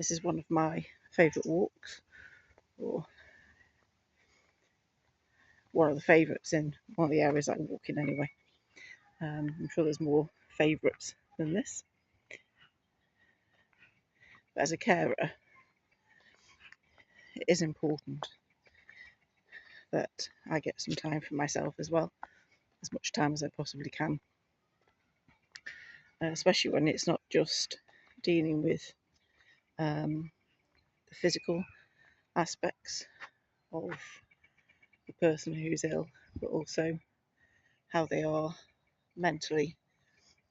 This is one of my favourite walks, or one of the favourites in one of the areas I walk in anyway. I'm sure there's more favourites than this. But as a carer, it is important that I get some time for myself as well, as much time as I possibly can, especially when it's not just dealing with the physical aspects of the person who's ill, but also how they are mentally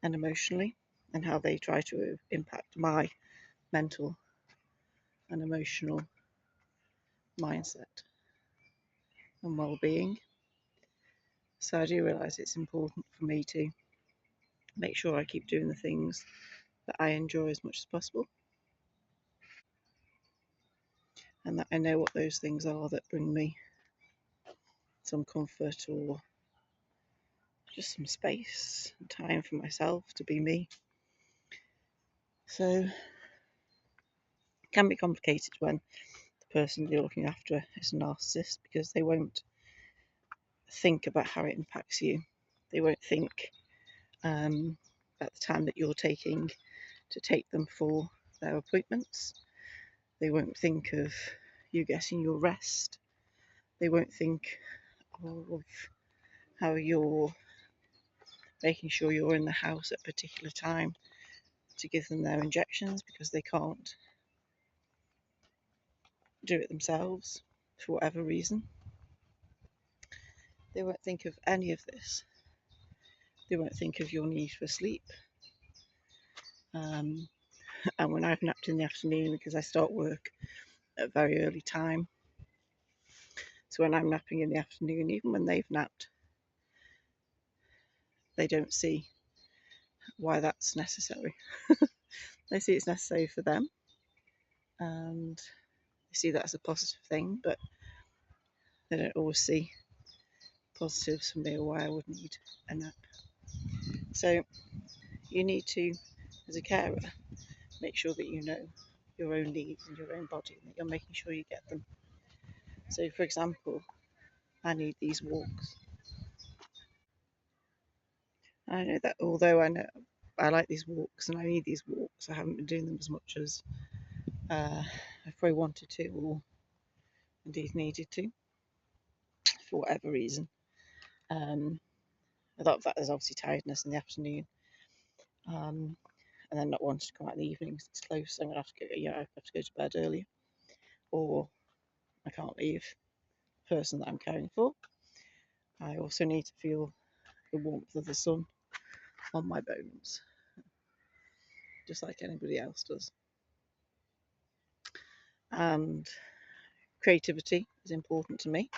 and emotionally, and how they try to impact my mental and emotional mindset and well-being. So I do realise it's important for me to make sure I keep doing the things that I enjoy as much as possible, and that I know what those things are that bring me some comfort or just some space and time for myself to be me. So it can be complicated when the person you're looking after is a narcissist, because they won't think about how it impacts you. They won't think about the time that you're taking to take them for their appointments. They won't think of you getting your rest. They won't think of how you're making sure you're in the house at a particular time to give them their injections, because they can't do it themselves for whatever reason. They won't think of any of this. They won't think of your need for sleep. And when I've napped in the afternoon, because I start work at a very early time, so when I'm napping in the afternoon, even when they've napped, they don't see why that's necessary. They see it's necessary for them, and they see that as a positive thing, but they don't always see positives for me or why I would need a nap. So you need to, as a carer, make sure that you know your own needs and your own body, and that you're making sure you get them. So, for example, I need these walks. I know that although I know I like these walks and I need these walks, I haven't been doing them as much as I probably wanted to, or indeed needed to, for whatever reason. A lot of that is obviously tiredness in the afternoon, and then not wanting to come out in the evening because it's close. So I'm gonna have to go. I have to go to bed earlier, or I can't leave the person that I'm caring for. I also need to feel the warmth of the sun on my bones, just like anybody else does. And creativity is important to me.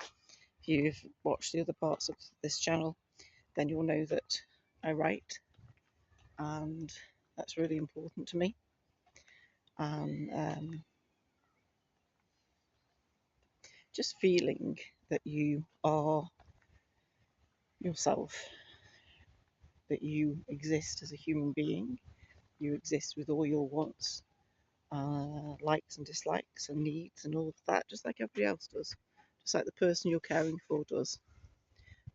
If you've watched the other parts of this channel, then you'll know that I write, and that's really important to me. And just feeling that you are yourself, that you exist as a human being, you exist with all your wants, likes and dislikes and needs and all of that, just like everybody else does, just like the person you're caring for does.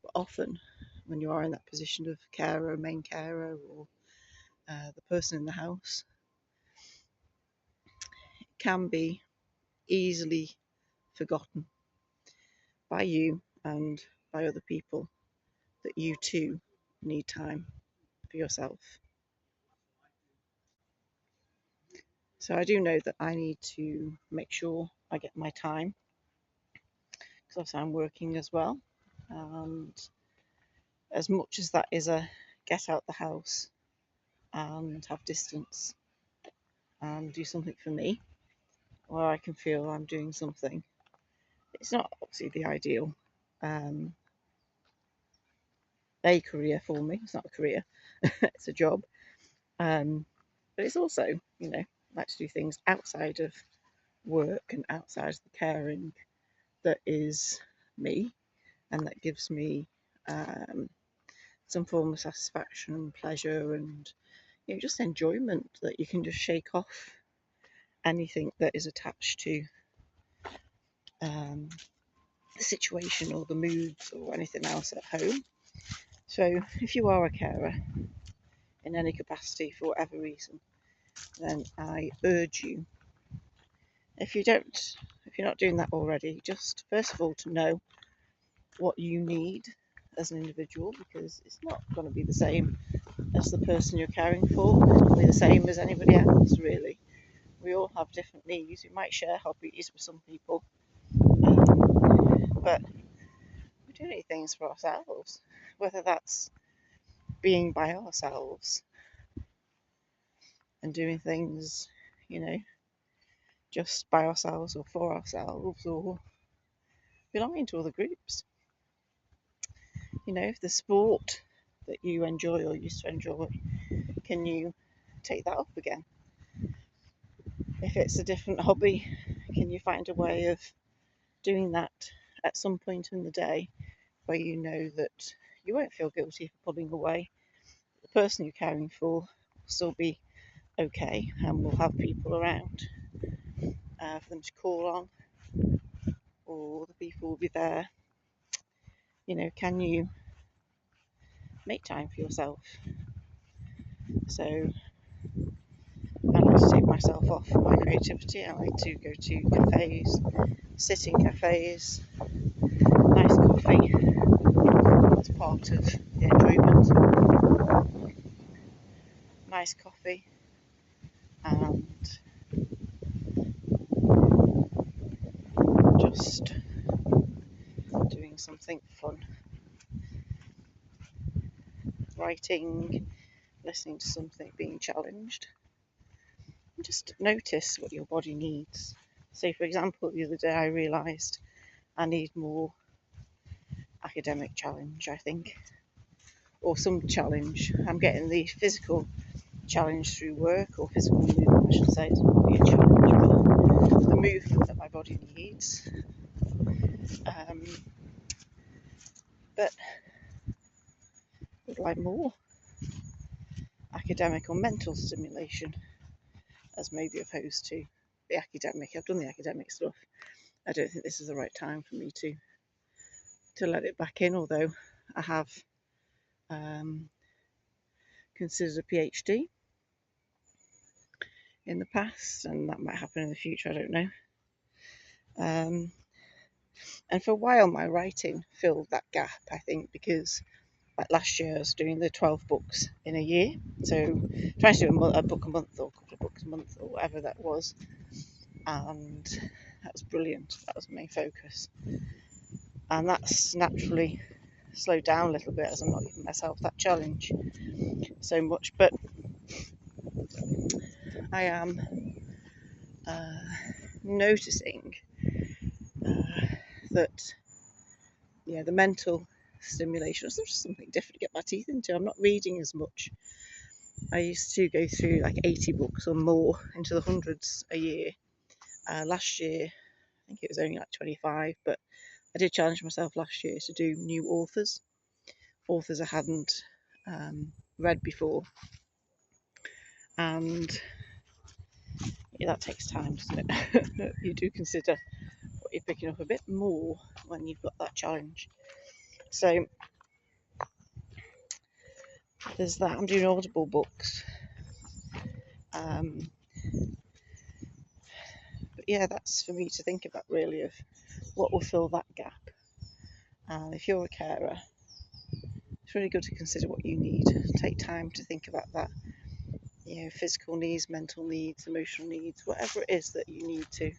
But often, when you are in that position of carer, main carer, or the person in the house, it can be easily forgotten by you and by other people that you too need time for yourself. So I do know that I need to make sure I get my time, because obviously I'm working as well. And as much as that is a get out the house and have distance and do something for me, where I can feel I'm doing something, it's not obviously the ideal a career for me. It's not a career, it's a job. But it's also, I like to do things outside of work and outside of the caring that is me, and that gives me some form of satisfaction and pleasure, and just enjoyment that you can just shake off anything that is attached to the situation or the moods or anything else at home. So if you are a carer in any capacity for whatever reason, then I urge you, if you're not doing that already, just first of all to know what you need as an individual, because it's not going to be the same as the person you're caring for. It's not be the same as anybody else, really. We all have different needs. We might share hobbies with some people, but we do need things for ourselves, whether that's being by ourselves and doing things, just by ourselves or for ourselves, or belonging to other groups. If the sport that you enjoy or used to enjoy, can you take that up again? If it's a different hobby, can you find a way of doing that at some point in the day where you know that you won't feel guilty for pulling away? The person you're caring for will still be okay and will have people around for them to call on, or the people will be there. Can you make time for yourself? So I like to take myself off my creativity. I like to go to cafes, sit in cafes, nice coffee. That's part of the enjoyment. Nice coffee and just doing something fun. Writing, listening to something, being challenged. And just notice what your body needs. Say, for example, the other day I realised I need more academic challenge, I think, or some challenge. I'm getting the physical challenge through work, or physical movement, I should say. It's not really a challenge, but the movement that my body needs. But would like more academic or mental stimulation, as maybe opposed to the academic. I've done the academic stuff. I don't think this is the right time for me to let it back in, although I have considered a PhD in the past, and that might happen in the future, I don't know. And for a while my writing filled that gap, I think, because like last year I was doing the 12 books in a year, so trying to do a book a month or a couple of books a month or whatever that was, and that was brilliant. That was my main focus, and that's naturally slowed down a little bit as I'm not giving myself that challenge so much. But I am noticing that the mental stimulation is just something different to get my teeth into. I'm not reading as much. I used to go through like 80 books or more, into the hundreds a year. Last year I think it was only like 25, but I did challenge myself last year to do new authors I hadn't read before, and that takes time, doesn't it? You do consider what you're picking up a bit more when you've got that challenge. So there's that. I'm doing Audible books. But yeah, that's for me to think about, really, of what will fill that gap. And if you're a carer, it's really good to consider what you need. Take time to think about that. Physical needs, mental needs, emotional needs, whatever it is that you need to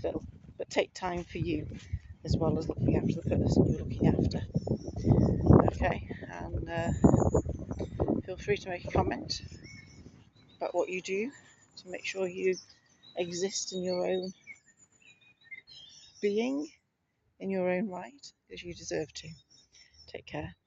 fill. But take time for you as well as looking after the person you're looking after. Okay, and feel free to make a comment about what you do to make sure you exist in your own being, in your own right, because you deserve to. Take care.